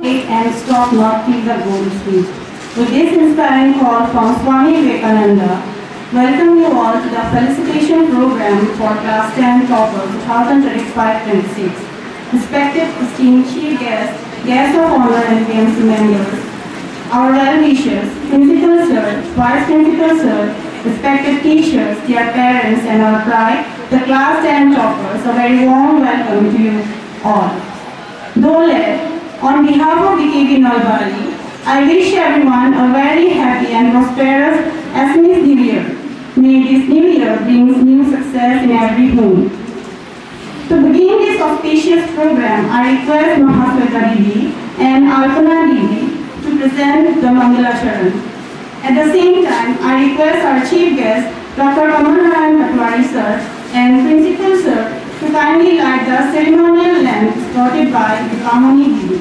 and stop not till the goal is reached. With this inspiring call from Swami Vivekananda, welcome you all to the felicitation program for Class 10 Topper 2025-26. Respected esteemed chief guests, guests of honor and PMC members, our well-wishers, Principal Sir, Vice Principal Sir, respected teachers, dear parents and our pride, the Class 10 Toppers, a very warm welcome to you all. Though on behalf of BKB Nalbari, I wish everyone a very happy and prosperous Assamese New Year. May this new year brings new success in every home. To begin this auspicious program, I request Mahasweta Didi and Alpana Didi to present the Mangala Charan. At the same time, I request our chief guest, Dr. Kamal Narayan Patwari Sir and Principal Sir to kindly light the ceremonial lamp started by Kamani Didi.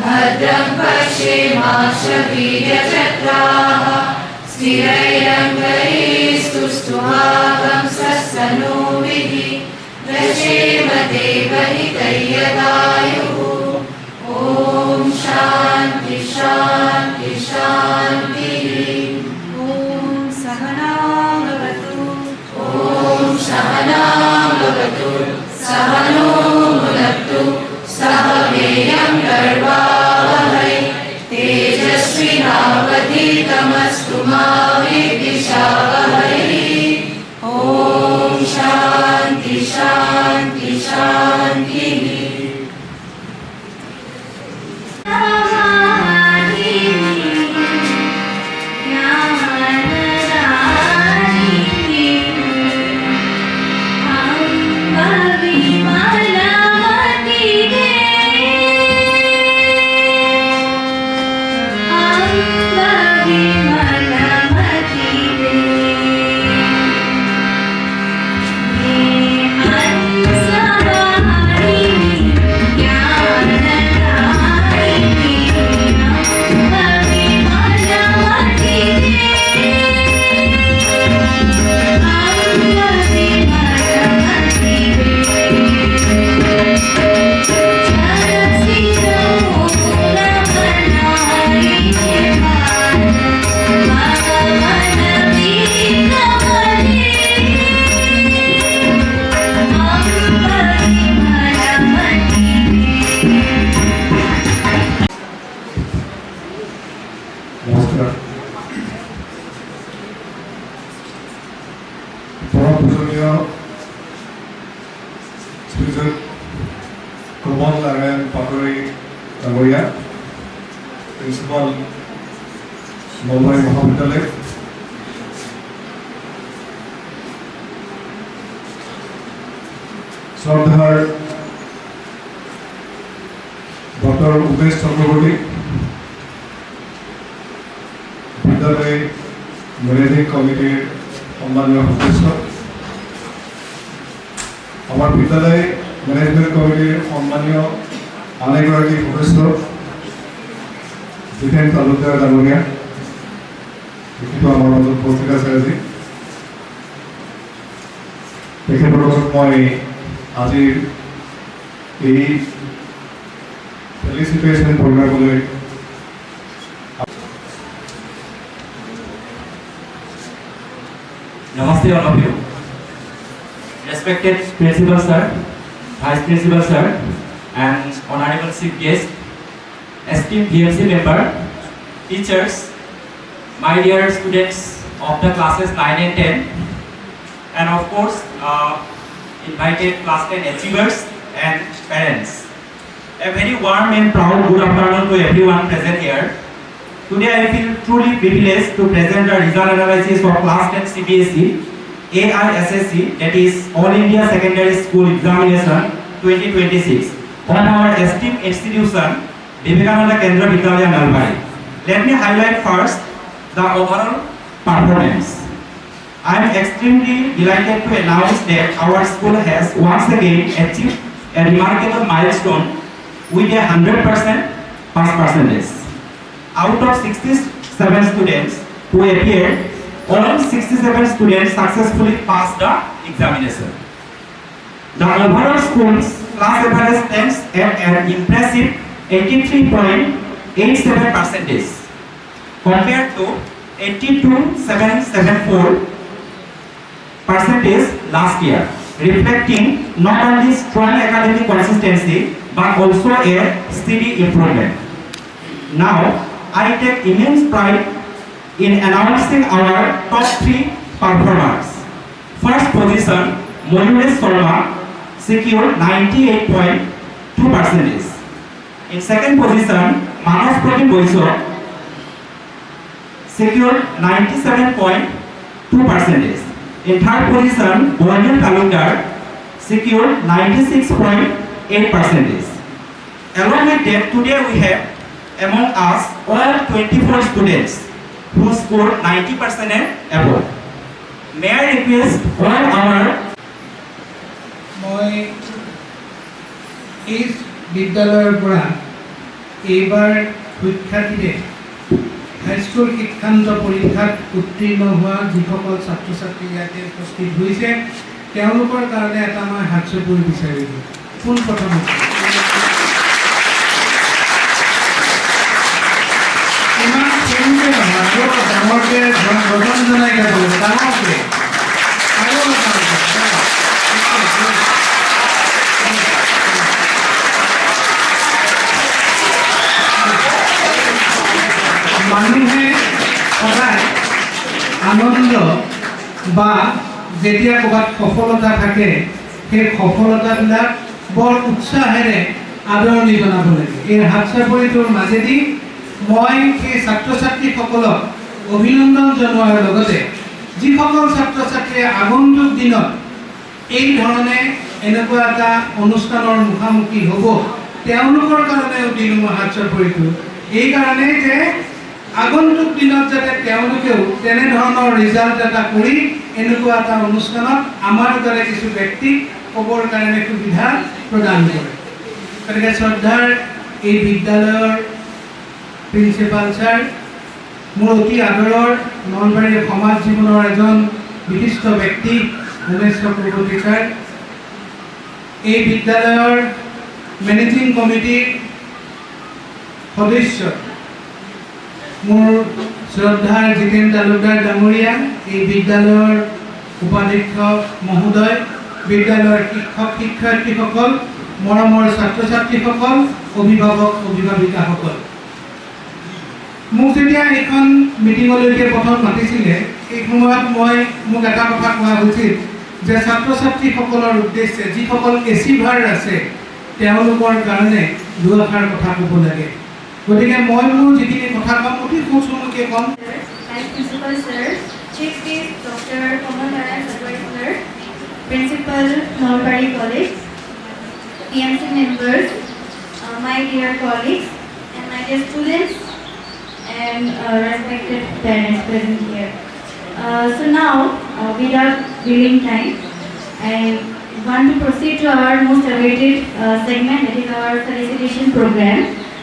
भद्रं पश्येमाशवीर्यचक्राः स्थिरैरङ्गैस्तुष्टुवागं सत्सनूभिः दशेम देवहितैर्यदायुः ॐ शान्ति शान्ति शान्तिः ॐ सहना भवतु सहनो भुनक्तु सह वीर्यं कर्वावहै तेजस्विनावधीतमस्तु मा विद्विषावहै ॐ शान्ति शान्ति शान्तिः Kamal Narayan Patwari Nagoya, Principal Nalbari Mahavidyalaya, Sardhar Dr. Umesh Chakraborty, Vidyalaya Managing Committee সম্মানীয় সদস্য, আমার বিদ্যালয়ে ম্যানেজমেন্ট কমিটির সম্মানীয় অনেকগৰাকী সদস্য, জিতেন তালুকদাৰ ডাঙৰীয়া, তেখেতো আমাৰ মাজত উপস্থিত আছে আজি। তেখেতৰ লগত মই আজিৰ এই ফেলিচিটেশ্যন প্ৰগ্ৰামলৈ Namaste all of you. Respected Principal Sir, Vice Principal Sir, and Honorable Chief Guest, esteemed PMC member, teachers, my dear students of the classes 9 and 10, and of course, invited class 10 achievers and parents. A very warm and proud good afternoon to everyone present here. Today I feel truly privileged to present the result analysis for class 10 CBSE AISSE, that is All India Secondary School Examination 2026 on our esteemed institution, Vivekananda Kendra Vidyalaya Nalbari. Let me highlight first the overall performance. I am extremely delighted to announce that our school has once again achieved a remarkable milestone with a 100% pass percentage. Out of 67 students who appeared, all 67 students successfully passed the examination. The overall school's class average stands at an impressive 83.87 percentage compared to 82.774 percentage last year, reflecting not only strong academic consistency but also a steady improvement. Now, I take immense pride in announcing our top 3 performers. First position, Mayuresh Sharma secured 98.2 percentage. In second position, Manas Pratim Boiso secured 97.2 percentage. In third position, Bornil Talukdar secured 96.8 percentage. Along with that, today we have among us all 24 students who scored 90% and above. May I request all our মই এই বিদ্যালয়ৰ পৰা এইবাৰ শিক্ষাৰ্থীৰে high school শিক্ষান্ত পৰীক্ষাত উত্তীৰ্ণ হোৱা যিসকল ছাত্ৰ ছাত্ৰী ইয়াতে উপস্থিত হৈছে তেওঁলোকৰ কাৰণে এটা মই হাত চকুৰ বিচাৰিছোঁ। পোনপ্ৰথমে ইমান সৰুকে নহয়, আৰু ডাঙৰকে গজন জনাই গাব ডাঙৰকে আৰু মানুহে সদায় আনন্দ বা যেতিয়া ক'ৰবাত সফলতা থাকে সেই সফলতাবিলাক বৰ উৎসাহেৰে আদৰণি জনাব লাগে। এই হাত চাপৰিটোৰ মাজেদি মই সেই ছাত্ৰ ছাত্ৰীসকলক অভিনন্দন জনোৱাৰ লগতে যিসকল ছাত্ৰ ছাত্ৰীয়ে আগন্তুক দিনত এই ধৰণে এনেকুৱা এটা অনুষ্ঠানৰ মুখামুখি হ'ব তেওঁলোকৰ কাৰণেও দিলোঁ মই হাত চাপৰিটো এইকাৰণে যে আগন্তুক দিনত যাতে তেওঁলোকেও তেনেধৰণৰ ৰিজাল্ট এটা কৰি এনেকুৱা এটা অনুষ্ঠানত আমাৰ দৰে কিছু ব্যক্তিক ক'বৰ কাৰণে সুবিধা প্ৰদান কৰে। গতিকে শ্ৰদ্ধাৰ এই বিদ্যালয়ৰ প্ৰিন্সিপাল ছাৰ, মোৰ অতি আদৰৰ নলবাৰীৰ সমাজ জীৱনৰ এজন বিশিষ্ট ব্যক্তি উমেশ চক্ৰৱৰ্তী ছাৰ, এই বিদ্যালয়ৰ মেনেজিং কমিটিৰ সদস্য মোৰ শ্ৰদ্ধাৰ জিতেন তালুকদাৰ ডাঙৰীয়া, এই বিদ্যালয়ৰ উপাধ্যক্ষ মহোদয়, বিদ্যালয়ৰ শিক্ষক শিক্ষয়িত্ৰীসকল, মৰমৰ ছাত্ৰ ছাত্ৰীসকল, অভিভাৱক অভিভাৱিকাসকল, মোক যেতিয়া এইখন মিটিঙলৈকে প্ৰথম মাতিছিলে এই সময়ত মোক এটা কথা কোৱা হৈছিল যে ছাত্ৰ ছাত্ৰীসকলৰ উদ্দেশ্যে যিসকল এচিভাৰ আছে তেওঁলোকৰ কাৰণে দুআষাৰ কথা ক'ব লাগে। গতিকে মই মোৰ যিখিনি কথা ক'ম অতি সুচমুখে ক'ম। Principal Sir, Chief Guest Dr. Kamal Narayan Sadwai Sir, Principal Nalbari College, PMC members, my dear colleagues, and my dear students, and respected parents present here. So now, without wasting time, I want to proceed to our most awaited segment, that is our felicitation program.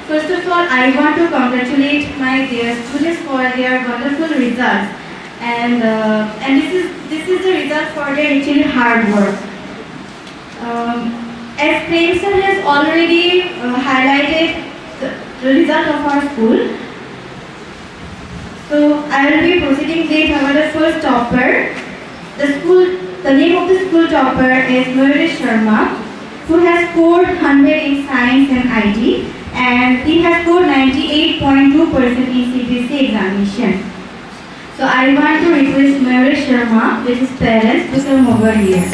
First of all, I want to congratulate my dear students for their wonderful results, and this is the result for their actually hard work. As Prem Sir has already highlighted the result of our school, so I will be proceeding with our first topper. The name of the school topper is Mayuresh Sharma, who has scored 100 in science and IT, and he has scored 98.2% in CBSE examination. So I want to request Mayuresh Sharma with his parents to come over here.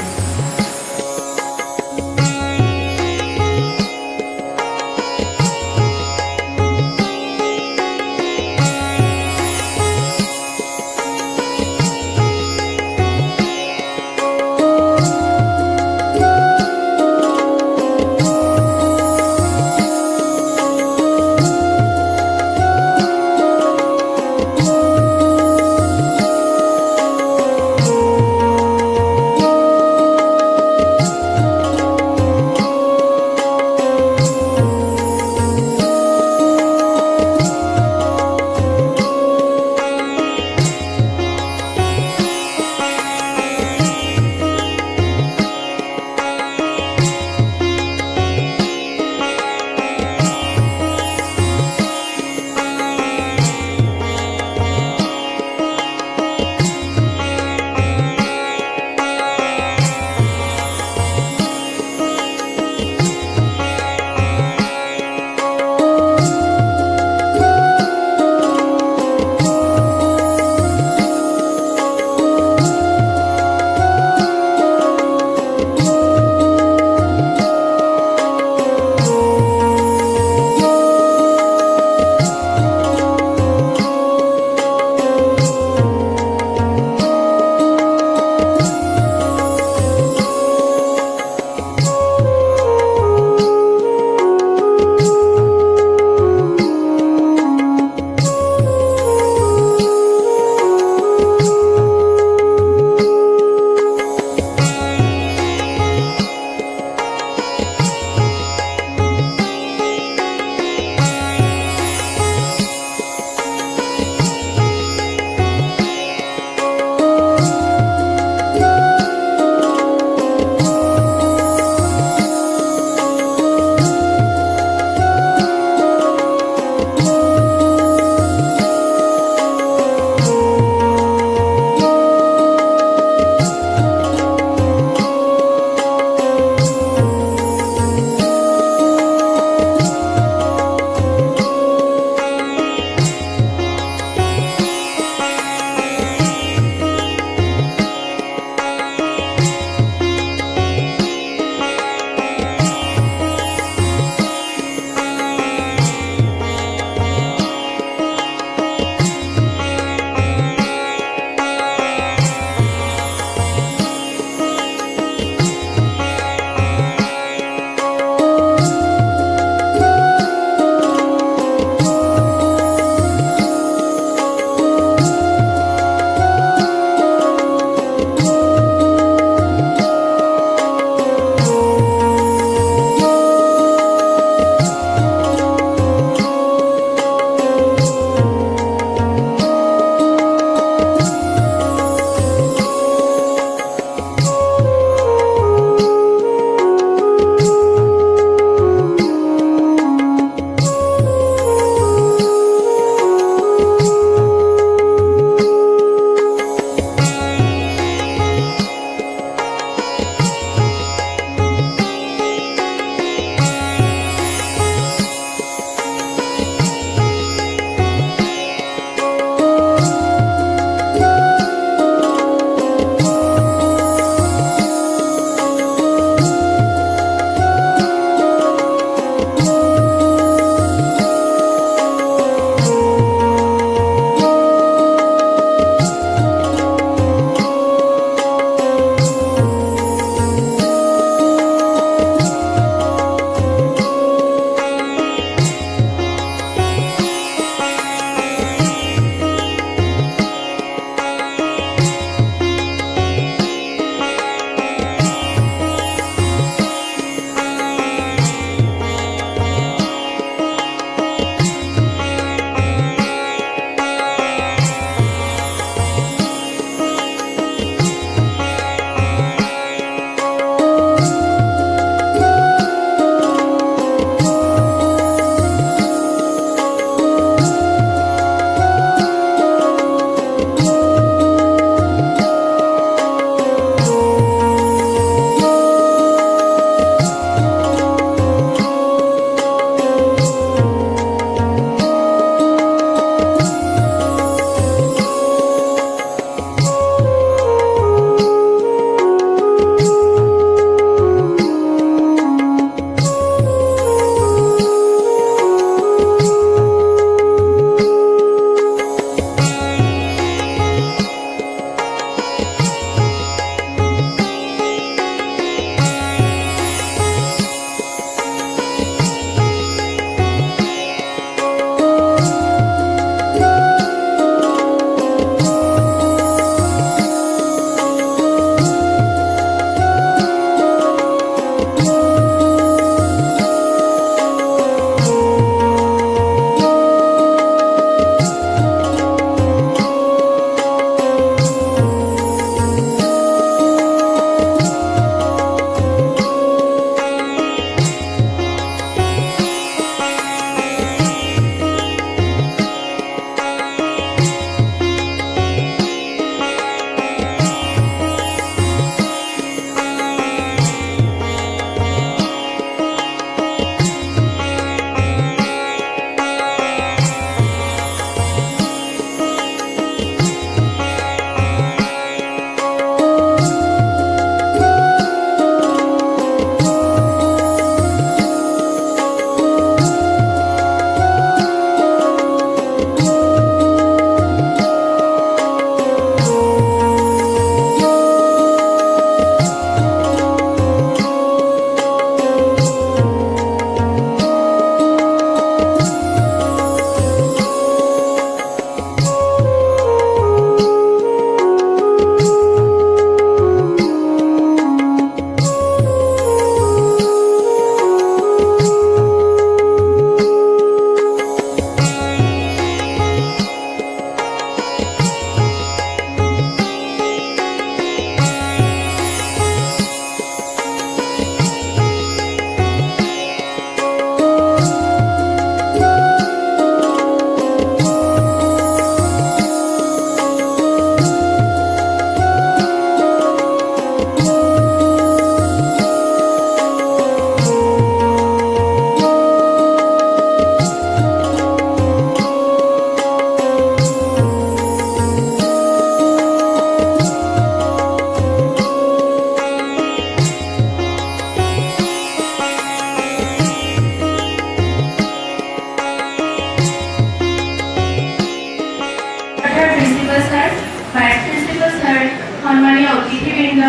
Sir, সন্মানীয় অতিথিবৃন্দ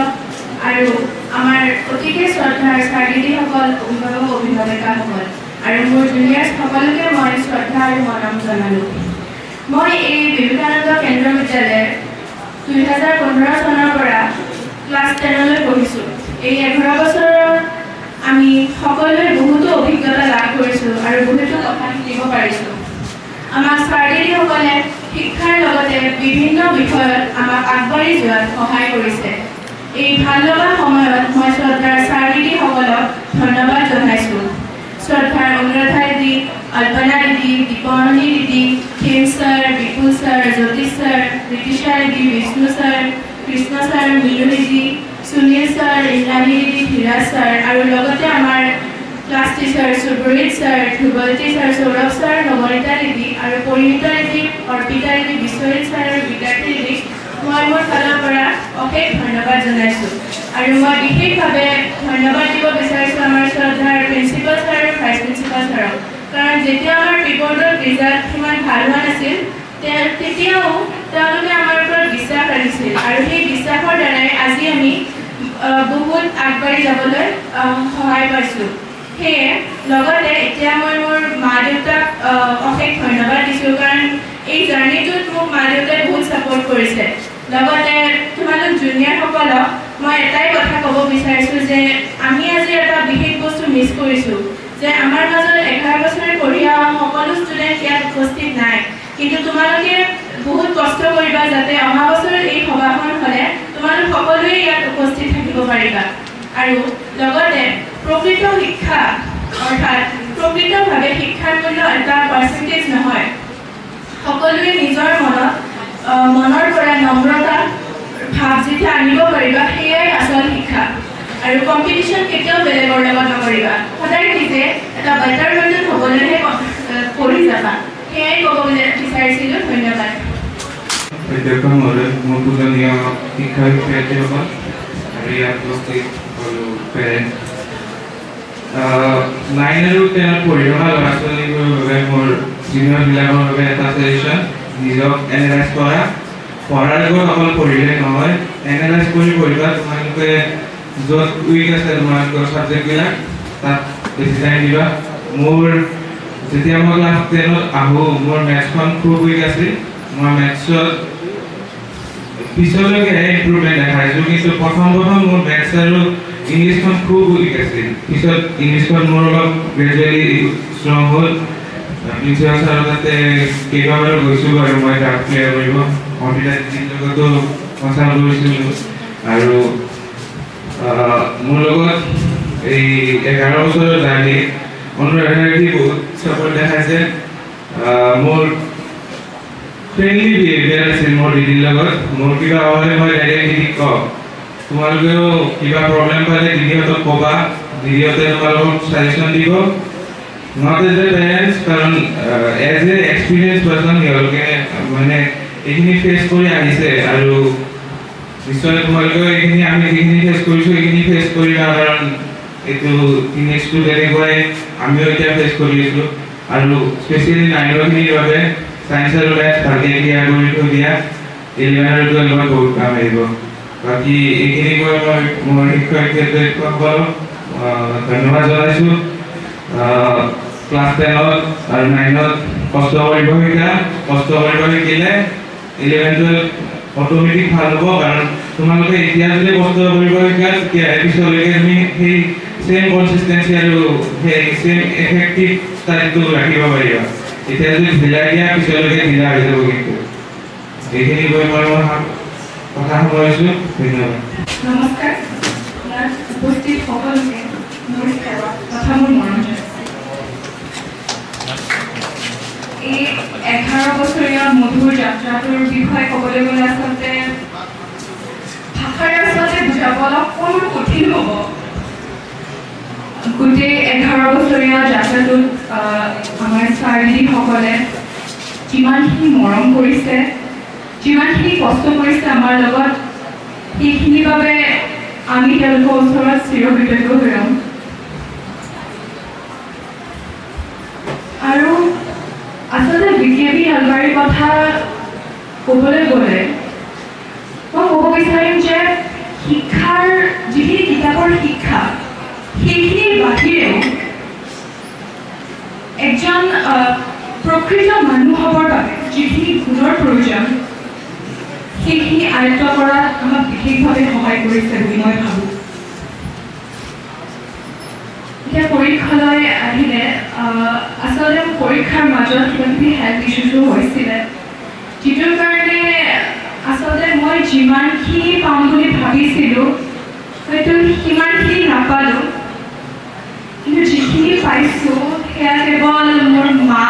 আৰু আমাৰ অতিকে শ্ৰদ্ধাৰ sir দিদিসকল, অভিভাৱক অভিভাৱিকাসকল আৰু মোৰ juniors সকলোকে মই শ্ৰদ্ধা আৰু মৰম জনালোঁ। মই এই বিবেকানন্দ কেন্দ্ৰীয় বিদ্যালয়ৰ 2015 চনৰ পৰা ক্লাছ 10লৈ পঢ়িছোঁ। এই 11 বছৰৰ আমি সকলোৱে বহুতো অভিজ্ঞতা লাভ কৰিছোঁ আৰু বহুতো কথা শিকিব পাৰিছোঁ। আমাক ছাৰ দিদিসকলে শিক্ষাৰ লগতে বিভিন্ন বিষয়ত আমাক আগবাঢ়ি যোৱাত সহায় কৰিছে। এই ভাল লগা সময়ত মই শ্ৰদ্ধাৰ ছাৰ দিদিসকলক ধন্যবাদ জনাইছোঁ। শ্ৰদ্ধাৰ অনুৰাধা দিদি, অল্পনা দিদি, দীপমণি দিদি, খেম ছাৰ, বিপুল ছাৰ, জ্যোতিষ ছাৰ, ঋতিশা দিদি, বিষ্ণু ছাৰ, কৃষ্ণ ছাৰ, মিনু দিদি, সুনীল ছাৰ, ইন্দ্ৰাণী দিদি, ধীৰাজ ছাৰ আৰু লগতে আমাৰ class teacher Subrajit sir, Dhruvati sir, Saurabh sir, Nabanita দিদি আৰু পৰিণীতা দিদি, অৰ্পিতা দিদি, বিশ্বজিত ছাৰ আৰু বিদ্যাৰ্থী দিদিক মই মোৰ ফালৰ পৰা অশেষ ধন্যবাদ জনাইছোঁ। আৰু মই বিশেষভাৱে ধন্যবাদ দিব বিচাৰিছোঁ আমাৰ শ্ৰদ্ধাৰ প্ৰিন্সিপাল ছাৰ আৰু ভাইচ প্ৰিন্সিপাল ছাৰক। কাৰণ যেতিয়া আমাৰ প্ৰিবৰ্ডৰ ৰিজাল্ট সিমান ভাল হোৱা নাছিল, তেতিয়াও তেওঁলোকে আমাৰ ওপৰত বিশ্বাস ৰাখিছিল আৰু সেই বিশ্বাসৰ দ্বাৰাই আজি আমি বহুত আগবাঢ়ি যাবলৈ সহায় পাইছোঁ। সেয়ে লগতে এতিয়া মই মোৰ মা দেউতাক অশেষ ধন্যবাদ দিছোঁ, কাৰণ এই জাৰ্ণিটোত মোক মা দেউতাই বহুত ছাপোৰ্ট কৰিছে। লগতে তোমালোক জুনিয়ৰসকলক মই এটাই কথা ক'ব বিচাৰিছোঁ যে আমি আজি এটা বিশেষ বস্তু মিছ কৰিছোঁ, যে আমাৰ মাজত 11 বছৰে পঢ়ি অহা সকলো ষ্টুডেণ্ট ইয়াত উপস্থিত নাই। কিন্তু তোমালোকে বহুত কষ্ট কৰিবা যাতে অহা বছৰ এই সভাখন হ'লে তোমালোক সকলোৱে ইয়াত উপস্থিত থাকিব পাৰিবা। আৰু লগতে প্ৰকৃত শিক্ষা অৰ্থাৎ প্ৰকৃতভাৱে শিক্ষাৰ মূল্য এটা পাৰ্চেণ্টেজ নহয়। সকলোৱে নিজৰ মনৰ পৰা নম্ৰতা ভাৱ যেতিয়া আনিব পাৰিবা সেয়াই আচল শিক্ষা। আৰু কম্পিটিশ্যন কেতিয়াও বেলেগৰ লগত নকৰিবা, সদায় নিজে এটা বেটাৰ ভাৰ্জন হ'বলৈহে পঢ়ি যাবা। সেয়াই ক'ব বিচাৰিছিলোঁ। ধন্যবাদ। অধ্যক্ষ মহোদয়, মোৰ পূজনীয় শিক্ষক শিক্ষয়িত্ৰীসকল আৰু ইয়াত উপস্থিত সকলো পেৰেণ্ট, 9 আৰু 10ত পঢ়ি থকা ল'ৰা ছোৱালীবোৰৰ বাবে মোৰ জুনিয়ৰবিলাকৰ বাবে এটা ছাজেশ্যন, নিজক এনালাইজ কৰা। পঢ়াৰ আগত অকল পঢ়িলে নহয়, এনালাইজ কৰি পঢ়িবা। তোমালোকে য'ত উইক আছে তোমালোকৰ ছাবজেক্টবিলাক তাত বেছি টাইম দিবা। মোৰ যেতিয়া মই ক্লাছ 10ত আহোঁ, মোৰ মেথছখন খুব উইক আছিল। মই মেথছত পিছলৈকে ইম্প্ৰুভমেণ্ট দেখাইছোঁ, কিন্তু প্ৰথম মোৰ মেথছ আৰু ইংলিছখন খুব উইক আছিল। পিছত ইংলিছখন মোৰ অলপ গ্ৰেজুৱেলি ষ্ট্ৰং হ'ল। প্ৰিন্সিপাল ছাৰৰ তাতে কেইবাবাৰো গৈছোঁ বাৰু মই ডাউট ক্লিয়াৰ কৰিব। অৰ্পিতা দিদিৰ লগতো কনচাল্ট কৰিছিলোঁ। আৰু মোৰ লগত এই 11 বছৰৰ জাৰ্ণি অনুৰাধা বহুত ছাপোৰ্ট দেখাইছে। মোৰ ফ্ৰেণ্ডলি বিহেভিয়াৰ আছিল মোৰ দিদিৰ লগত। মোৰ কিবা হ'লে মই ডাইৰেক্ট দিদিক কওঁ, তোমালোকেও কিবা প্ৰব্লেম পালে দিদিহঁতক ক'বা, দিদিহঁতে তোমালোকক ছাজেশ্যন দিব। নট এজ এ পেৰেণ্টছ, কাৰণ এজ এ এক্সপিৰিয়েঞ্চ পাৰ্চন তেওঁলোকে মানে এইখিনি ফেচ কৰি আহিছে আৰু নিশ্চয় তোমালোকেও এইখিনি আমি যিখিনি ফেচ কৰিছোঁ এইখিনি ফেচ কৰিবা, কাৰণ এইটো টিনেজটো তেনেকুৱাই আমিও এতিয়া ফেচ কৰি আছোঁ। আৰু স্পেচিয়েলি 9খিনিৰ বাবে চায়েন্স আৰু মেথছ ভালকৈ ক্লিয়াৰ কৰি থৈ দিয়া, 11 আৰু 12ত বহুত কাম আহিব। বাকী এইখিনি কৈ মই মোৰ শিক্ষক শিক্ষয়িত্ৰীসকলক ধন্যবাদ জনাইছোঁ। ক্লাছ 10ত আৰু 9ত কষ্ট কৰিব শিকা, কষ্ট কৰিব শিকিলে 11, 12 অট'মেটিক ভাল হ'ব। কাৰণ তোমালোকে এতিয়া যদি কষ্ট কৰিব শিকা তেতিয়াহে পিছলৈকে তুমি সেই ছেম কনচিষ্টেঞ্চি আৰু সেই ছেম এফেক্টিভ ষ্টাডিটো ৰাখিব পাৰিবা। এতিয়া যদি ঢিলাই দিয়া পিছলৈকে ঢিলা হৈ যাব। কিন্তু এইখিনি কৈ মই মোৰ কথা সামৰিছোঁ। ধন্যবাদ। নমস্কাৰ। ইয়াত উপস্থিত সকলোকে মোৰ সেৱা তথা মোৰ মৰম জনাইছোঁ। এই 11 বছৰীয়া মধুৰ যাত্ৰাটোৰ বিষয়ে ক'বলৈ গ'লে আচলতে ভাষাৰে বুজাব অকণমান কঠিন হ'ব। গোটেই 11 বছৰীয়া যাত্ৰাটোত আমাৰ ছাৰ দিদিসকলে যিমানখিনি মৰম কৰিছে, যিমানখিনি কষ্ট কৰিছে আমাৰ লগত, সেইখিনিৰ বাবে আমি তেওঁলোকৰ ওচৰত চিৰকৃতজ্ঞ হৈ ৰ'ম। আৰু আচলতে BKB নলবাৰীৰ কথা ক'বলৈ গ'লে মই ক'ব বিচাৰিম যে শিক্ষাৰ যিখিনি কিতাপৰ শিক্ষা সেইখিনিৰ বাহিৰেও এজন প্ৰকৃত মানুহ হ'বৰ বাবে যিখিনি গুণৰ প্ৰয়োজন সেইখিনি আয়ত্ত কৰাত আমাক বিশেষভাৱে সহায় কৰিছে বুলি মই ভাবোঁ। এতিয়া পৰীক্ষালৈ আহিলে আচলতে পৰীক্ষাৰ মাজত কিবা কিবি হেল্থ ইছ্যুছো হৈছিলে, যিটোৰ কাৰণে আচলতে মই যিমানখিনি পাম বুলি ভাবিছিলোঁ হয়তো সিমানখিনি নাপালোঁ, কিন্তু যিখিনি পাইছোঁ সেয়া কেৱল মোৰ মা